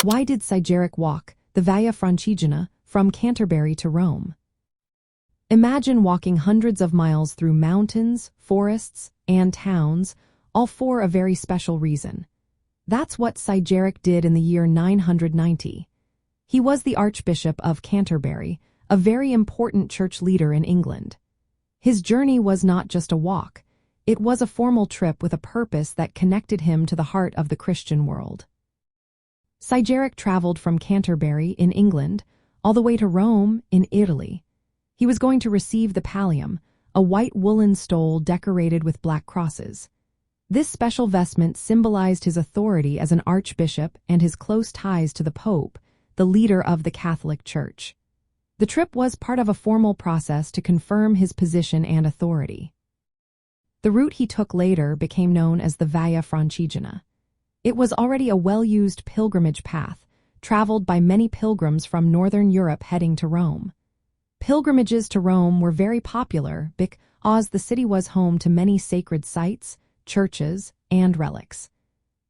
Why did Sigeric walk the Via Francigena from Canterbury to Rome? Imagine walking hundreds of miles through mountains, forests, and towns, all for a very special reason. That's what Sigeric did in the year 990. He was the Archbishop of Canterbury, a very important church leader in England. His journey was not just a walk. It was a formal trip with a purpose that connected him to the heart of the Christian world. Sigeric traveled from Canterbury in England all the way to Rome in Italy. He was going to receive the pallium, a white woolen stole decorated with black crosses. This special vestment symbolized his authority as an archbishop and his close ties to the Pope, the leader of the Catholic Church. The trip was part of a formal process to confirm his position and authority. The route he took later became known as the Via Francigena. It was already a well-used pilgrimage path, traveled by many pilgrims from northern Europe heading to Rome. Pilgrimages to Rome were very popular because the city was home to many sacred sites, churches, and relics.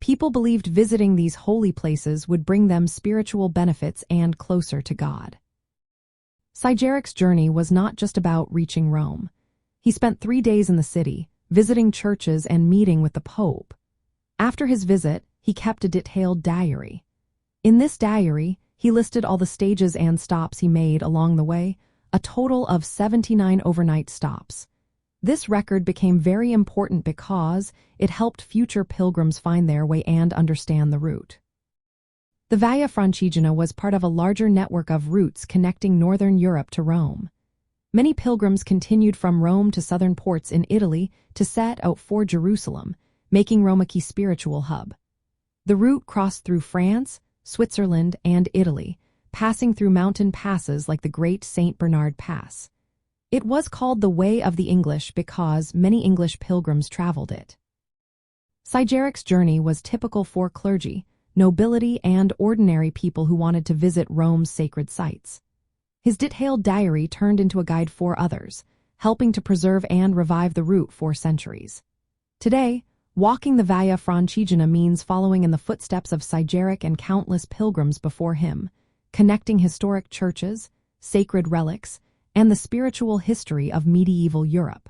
People believed visiting these holy places would bring them spiritual benefits and closer to God. Sigeric's journey was not just about reaching Rome. He spent 3 days in the city, visiting churches and meeting with the Pope. After his visit, he kept a detailed diary. In this diary, he listed all the stages and stops he made along the way, a total of 79 overnight stops. This record became very important because it helped future pilgrims find their way and understand the route. The Via Francigena was part of a larger network of routes connecting northern Europe to Rome. Many pilgrims continued from Rome to southern ports in Italy to set out for Jerusalem, making Rome a key spiritual hub. The route crossed through France, Switzerland, and Italy, passing through mountain passes like the Great St. Bernard Pass. It was called the Way of the English because many English pilgrims traveled it. Sigeric's journey was typical for clergy, nobility, and ordinary people who wanted to visit Rome's sacred sites. His detailed diary turned into a guide for others, helping to preserve and revive the route for centuries. Today, walking the Via Francigena means following in the footsteps of Sigeric and countless pilgrims before him, connecting historic churches, sacred relics, and the spiritual history of medieval Europe.